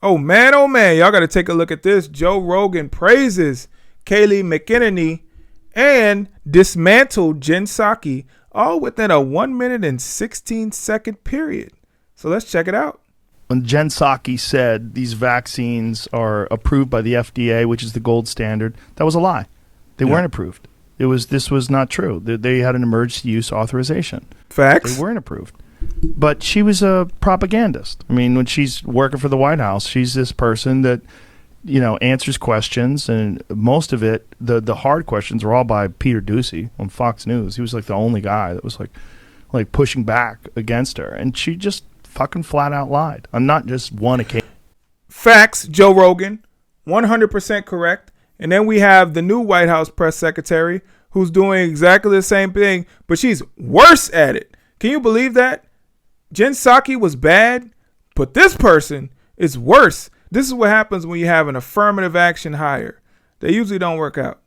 Oh man, y'all got to take a look at this. Joe Rogan praises Kayleigh McEnany and dismantled Jen Psaki all within a 1 minute and 16-second period. So let's check it out. When Jen Psaki said these vaccines are approved by the FDA, which is the gold standard, that was a lie. They weren't approved. This was not true. They had an emergency use authorization. Facts. They weren't approved. But she was a propagandist. I mean, when she's working for the White House, she's this person that, answers questions, and most of it, the hard questions, were all by Peter Doocy on Fox News. He was like the only guy that was like pushing back against her, and she just fucking flat out lied on not just one occasion. Facts, Joe Rogan, 100% correct. And then we have the new White House press secretary who's doing exactly the same thing, but she's worse at it. Can you believe that? Jen Psaki was bad, but this person is worse. This is what happens when you have an affirmative action hire. They usually don't work out.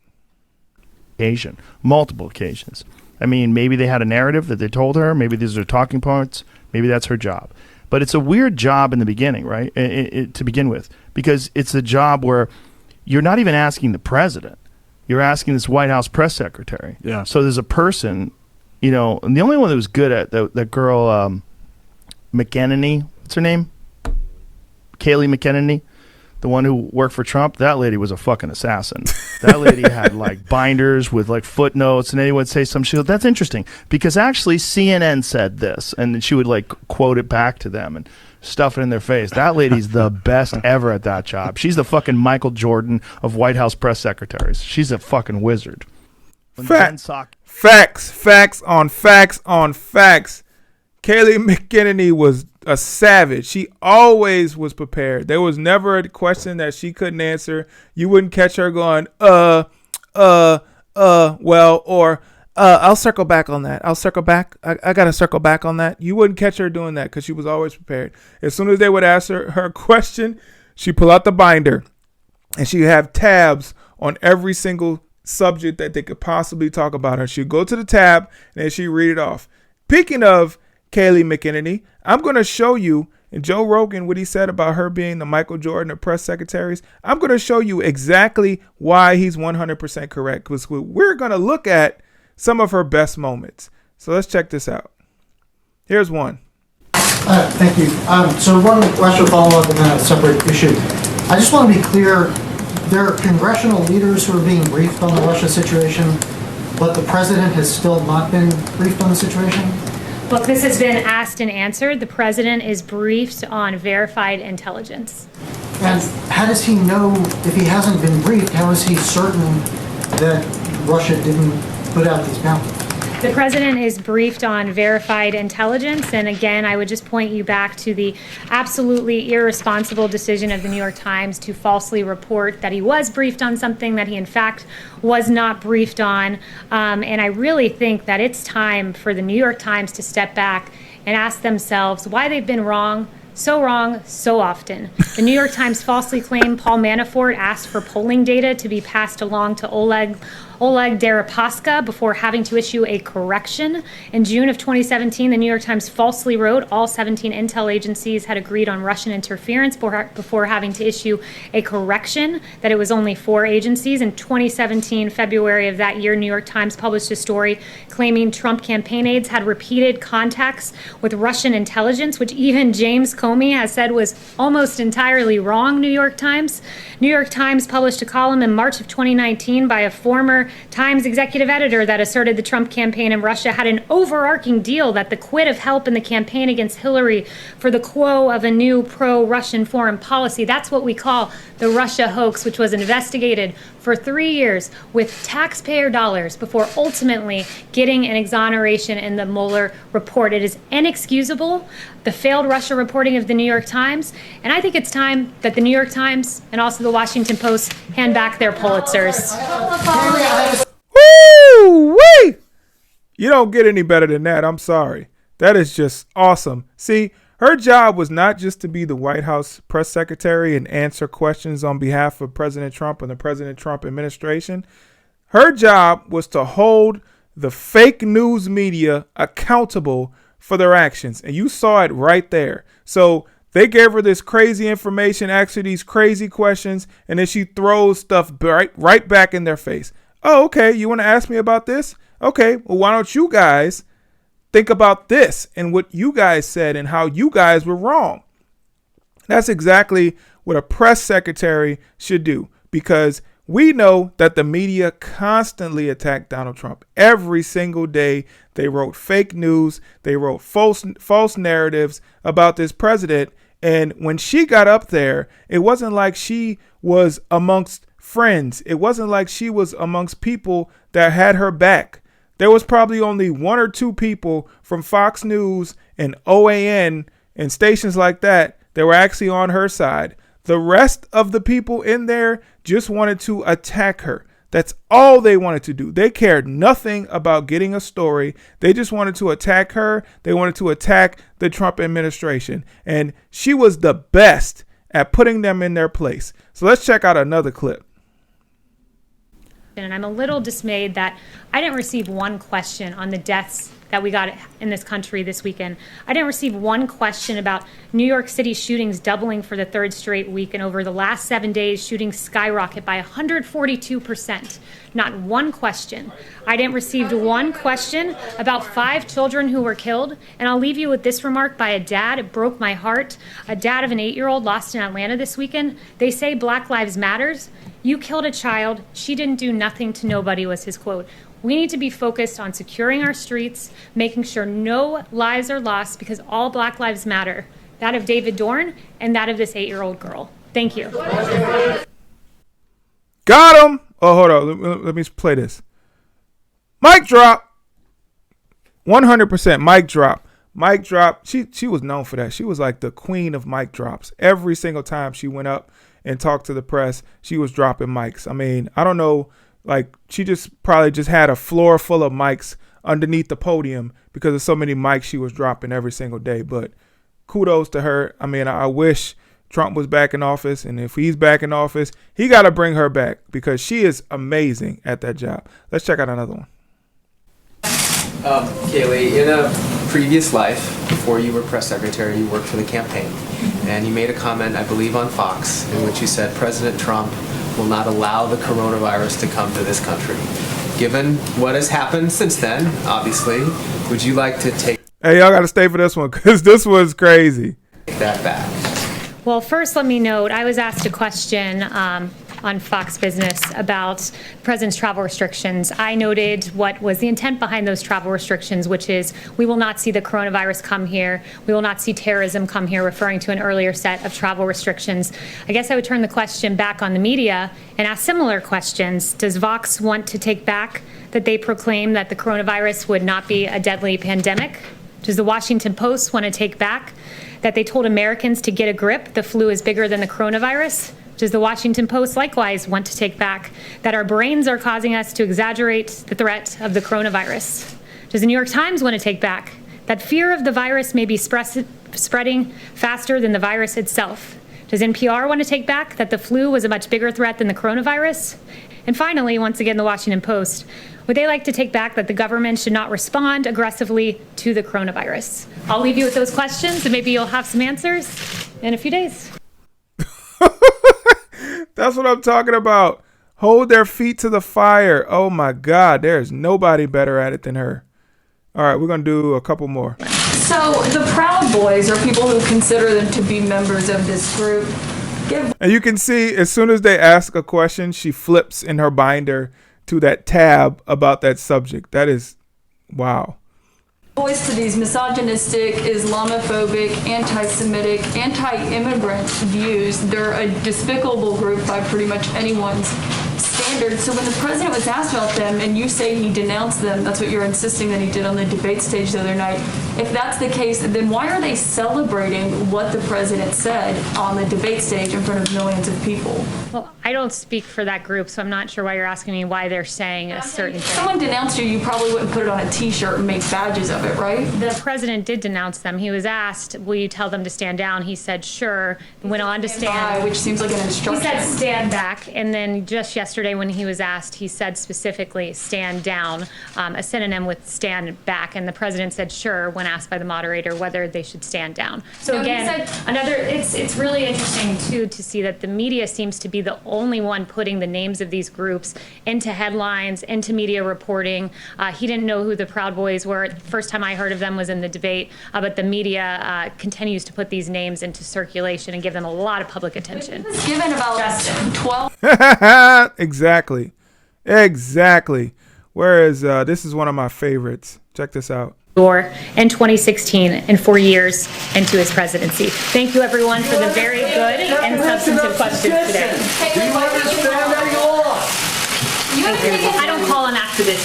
Multiple occasions. I mean, maybe they had a narrative that they told her. Maybe these are talking points. Maybe that's her job. But it's a weird job in the beginning, right? To begin with, because it's a job where you're not even asking the president. You're asking this White House press secretary. Yeah. So there's a person, and the only one that was good at that girl, McEnany, what's her name? Kayleigh McEnany, the one who worked for Trump. That lady was a fucking assassin. That lady had like binders with like footnotes, and anyone would say something. She goes, "That's interesting because actually CNN said this," and then she would like quote it back to them and stuff it in their face. That lady's the best ever at that job. She's the fucking Michael Jordan of White House press secretaries. She's a fucking wizard. Facts on facts. Kayleigh McEnany was a savage. She always was prepared. There was never a question that she couldn't answer. You wouldn't catch her going, well, or I'll circle back on that. I'll circle back. I got to circle back on that. You wouldn't catch her doing that because she was always prepared. As soon as they would ask her a question, she'd pull out the binder and she'd have tabs on every single subject that they could possibly talk about her. She'd go to the tab and then she'd read it off. Speaking of Kayleigh McEnany, I'm going to show you, and Joe Rogan, what he said about her being the Michael Jordan of press secretaries, I'm going to show you exactly why he's 100% correct, because we're going to look at some of her best moments. So let's check this out. Here's one. Thank you. So one Russia follow-up and then a separate issue. I just want to be clear, there are congressional leaders who are being briefed on the Russia situation, but the president has still not been briefed on the situation? Look, this has been asked and answered. The president is briefed on verified intelligence. And how does he know, if he hasn't been briefed, how is he certain that Russia didn't put out these bounties? The president is briefed on verified intelligence. And again, I would just point you back to the absolutely irresponsible decision of the New York Times to falsely report that he was briefed on something that he in fact was not briefed on. And I really think that it's time for the New York Times to step back and ask themselves why they've been wrong so often. The New York Times falsely claimed Paul Manafort asked for polling data to be passed along to Oleg Deripaska before having to issue a correction. In June of 2017, the New York Times falsely wrote all 17 intel agencies had agreed on Russian interference before having to issue a correction that it was only 4 agencies. In 2017, February of that year, New York Times published a story claiming Trump campaign aides had repeated contacts with Russian intelligence, which even James Comey has said was almost entirely wrong, New York Times. New York Times published a column in March of 2019 by a former Times executive editor that asserted the Trump campaign in Russia had an overarching deal that the quid of help in the campaign against Hillary for the quo of a new pro-Russian foreign policy. That's what we call the Russia hoax, which was investigated for 3 years with taxpayer dollars before ultimately getting an exoneration in the Mueller report. It is inexcusable, the failed Russia reporting of the New York Times, and I think it's time that the New York Times and also the Washington Post hand back their Pulitzers. Woo-wee! You don't get any better than that. I'm sorry. That is just awesome. See, her job was not just to be the White House press secretary and answer questions on behalf of President Trump and the President Trump administration. Her job was to hold the fake news media accountable for their actions. And you saw it right there. So They gave her this crazy information, asked her these crazy questions, and then she throws stuff right back in their face. Oh, okay, you want to ask me about this? Okay, well, why don't you guys think about this and what you guys said and how you guys were wrong? That's exactly what a press secretary should do, because we know that the media constantly attacked Donald Trump. Every single day, they wrote fake news. They wrote false narratives about this president. And when she got up there, it wasn't like she was amongst friends. It wasn't like she was amongst people that had her back. There was probably only one or two people from Fox News and OAN and stations like that were actually on her side. The rest of the people in there just wanted to attack her. That's all they wanted to do. They cared nothing about getting a story. They just wanted to attack her. They wanted to attack the Trump administration. And she was the best at putting them in their place. So let's check out another clip. And I'm a little dismayed that I didn't receive one question on the deaths that we got in this country this weekend. I didn't receive one question about New York City shootings doubling for the third straight week, and over the last 7 days, shootings skyrocket by 142%. Not one question. I didn't receive one question about 5 children who were killed. And I'll leave you with this remark by a dad. It broke my heart. A dad of an 8-year-old lost in Atlanta this weekend. They say Black Lives Matters. You killed a child. She didn't do nothing to nobody, was his quote. We need to be focused on securing our streets, making sure no lives are lost, because all Black lives matter. That of David Dorn and that of this 8-year-old girl. Thank you. Got him. Oh, hold on. Let me play this. Mic drop. 100% mic drop. Mic drop. She was known for that. She was like the queen of mic drops. Every single time she went up and talked to the press, she was dropping mics. I mean, I don't know. Like, she just probably just had a floor full of mics underneath the podium because of so many mics she was dropping every single day. But kudos to her. I mean, I wish Trump was back in office. And if he's back in office, he got to bring her back because she is amazing at that job. Let's check out another one. Kayleigh, in a previous life, before you were press secretary, you worked for the campaign. And you made a comment, I believe, on Fox, in which you said President Trump will not allow the coronavirus to come to this country. Given what has happened since then, obviously, would you like to take Hey, y'all got to stay for this one because this was crazy. that back? Well, first, let me note, I was asked a question on Fox Business about the president's travel restrictions. I noted what was the intent behind those travel restrictions, which is we will not see the coronavirus come here. We will not see terrorism come here, referring to an earlier set of travel restrictions. I guess I would turn the question back on the media and ask similar questions. Does Vox want to take back that they proclaim that the coronavirus would not be a deadly pandemic? Does the Washington Post want to take back that they told Americans to get a grip, the flu is bigger than the coronavirus? Does the Washington Post likewise want to take back that our brains are causing us to exaggerate the threat of the coronavirus? Does the New York Times want to take back that fear of the virus may be spreading faster than the virus itself? Does NPR want to take back that the flu was a much bigger threat than the coronavirus? And finally, once again, the Washington Post, would they like to take back that the government should not respond aggressively to the coronavirus? I'll leave you with those questions, and maybe you'll have some answers in a few days. That's what I'm talking about. Hold their feet to the fire. Oh my God, there's nobody better at it than her. All right, we're going to do a couple more. So the Proud Boys are people who consider them to be members of this group. And you can see as soon as they ask a question, she flips in her binder to that tab about that subject. That is, wow. Voice to these misogynistic, Islamophobic, anti-Semitic, anti-immigrant views. They're a despicable group by pretty much anyone's standards. So when the president was asked about them and you say he denounced them, that's what you're insisting that he did on the debate stage the other night. If that's the case, then why are they celebrating what the president said on the debate stage in front of millions of people? Well, I don't speak for that group, so I'm not sure why you're asking me why they're saying a certain If thing. someone denounced you, you probably wouldn't put it on a t-shirt and make badges of it, right? The president did denounce them. He was asked, will you tell them to stand down? He said, sure, and went on to stand. Which seems like an He instruction. said stand back, and then just yesterday when he was asked, he said specifically stand down, a synonym with stand back, and the president said sure when asked by the moderator whether they should stand down. So No, he again, it's really interesting too to see that the media seems to be the only one putting the names of these groups into headlines, into media reporting. He didn't know who the Proud Boys were. The first time I heard of them was in the debate, but the media continues to put these names into circulation and give them a lot of public attention. He was given about 12 Exactly. Exactly. Whereas this is one of my favorites. Check this out. In 2016 and 4 years into his presidency. Thank you, everyone, for the very good and substantive questions today. Do you understand that I don't call him activist.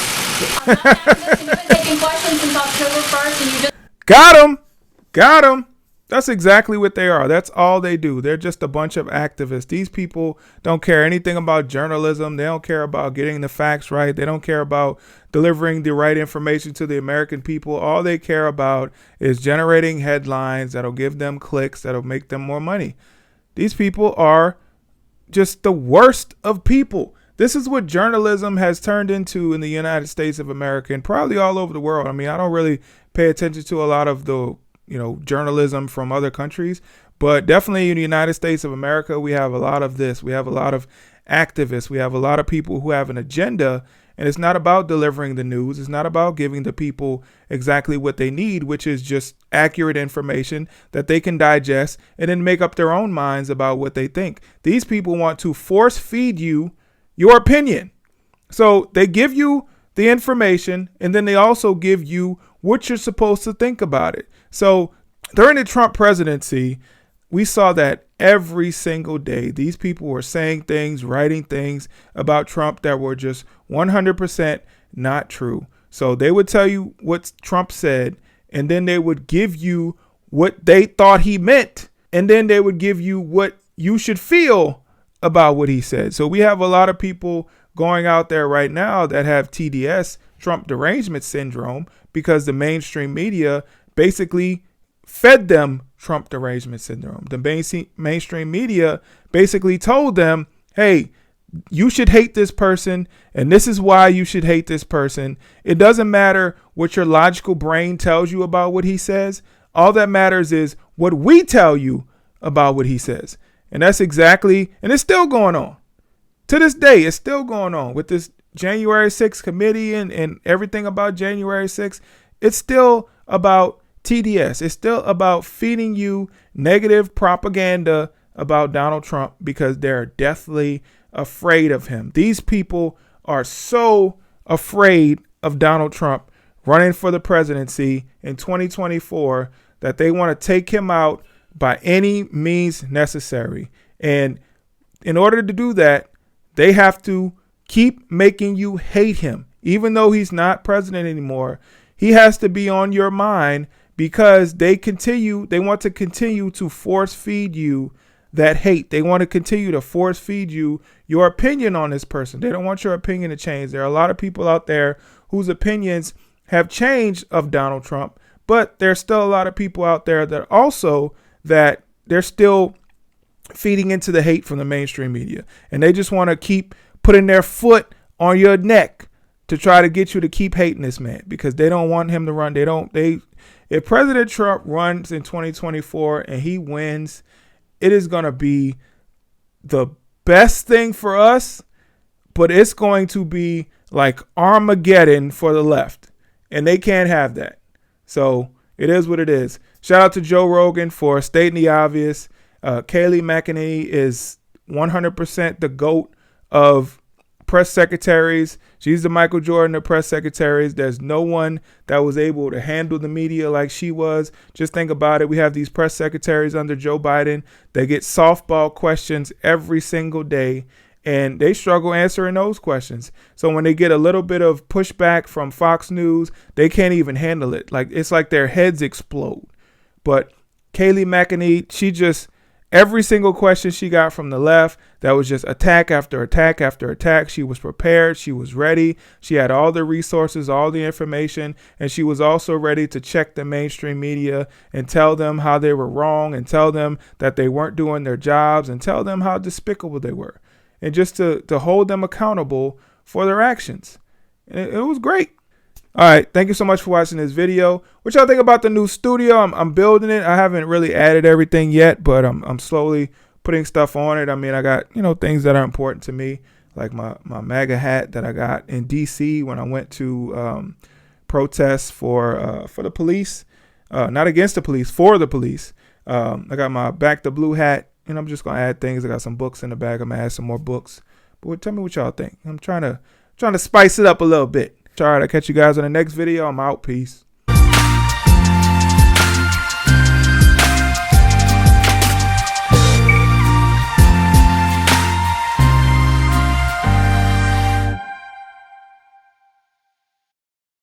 I'm not activist, and you've been taking questions since October 1st, and you just Got him. Got him. That's exactly what they are. That's all they do. They're just a bunch of activists. These people don't care anything about journalism. They don't care about getting the facts right. They don't care about delivering the right information to the American people. All they care about is generating headlines that'll give them clicks, that'll make them more money. These people are just the worst of people. This is what journalism has turned into in the United States of America and probably all over the world. I mean, I don't really pay attention to a lot of the journalism from other countries, but definitely in the United States of America, we have a lot of this. We have a lot of activists. We have a lot of people who have an agenda, and it's not about delivering the news. It's not about giving the people exactly what they need, which is just accurate information that they can digest and then make up their own minds about what they think. These people want to force feed you your opinion. So they give you the information, and then they also give you what you're supposed to think about it. So during the Trump presidency, we saw that every single day. These people were saying things, writing things about Trump that were just 100% not true. So they would tell you what Trump said, and then they would give you what they thought he meant, and then they would give you what you should feel about what he said. So we have a lot of people going out there right now that have TDS, Trump derangement syndrome, because the mainstream media basically fed them Trump derangement syndrome. The mainstream media basically told them, hey, you should hate this person, and this is why you should hate this person. It doesn't matter what your logical brain tells you about what he says. All that matters is what we tell you about what he says. And that's exactly, and it's still going on. To this day, it's still going on with this January 6th committee and everything about January 6th. It's still about TDS. It's still about feeding you negative propaganda about Donald Trump because they're deathly afraid of him. These people are so afraid of Donald Trump running for the presidency in 2024 that they want to take him out by any means necessary. And in order to do that, they have to keep making you hate him. Even though he's not president anymore, he has to be on your mind because they want to continue to force feed you that hate. They want to continue to force feed you your opinion on this person. They don't want your opinion to change. There are a lot of people out there whose opinions have changed of Donald Trump, but there's still a lot of people out there that they're still feeding into the hate from the mainstream media. And they just want to keep putting their foot on your neck to try to get you to keep hating this man because they don't want him to run. If President Trump runs in 2024 and he wins, it is going to be the best thing for us, but it's going to be like Armageddon for the left, and they can't have that. So it is what it is. Shout out to Joe Rogan for stating the obvious. Kayleigh McEnany is 100% the GOAT of press secretaries. She's the Michael Jordan of press secretaries. There's no one that was able to handle the media like she was. Just think about it. We have these press secretaries under Joe Biden. They get softball questions every single day, and they struggle answering those questions. So when they get a little bit of pushback from Fox News, they can't even handle it. It's like their heads explode. But Kayleigh McEnany, every single question she got from the left, that was just attack after attack after attack. She was prepared. She was ready. She had all the resources, all the information, and she was also ready to check the mainstream media and tell them how they were wrong and tell them that they weren't doing their jobs and tell them how despicable they were and just to hold them accountable for their actions. And it was great. All right, thank you so much for watching this video. What y'all think about the new studio? I'm building it. I haven't really added everything yet, but I'm slowly putting stuff on it. I mean, I got, things that are important to me, like my MAGA hat that I got in DC when I went to protests for the police, not against the police, for the police. I got my Back the Blue hat, and I'm just gonna add things. I got some books in the bag. I'm gonna add some more books. But tell me what y'all think. I'm trying to spice it up a little bit. All right, I'll catch you guys on the next video. I'm out. Peace.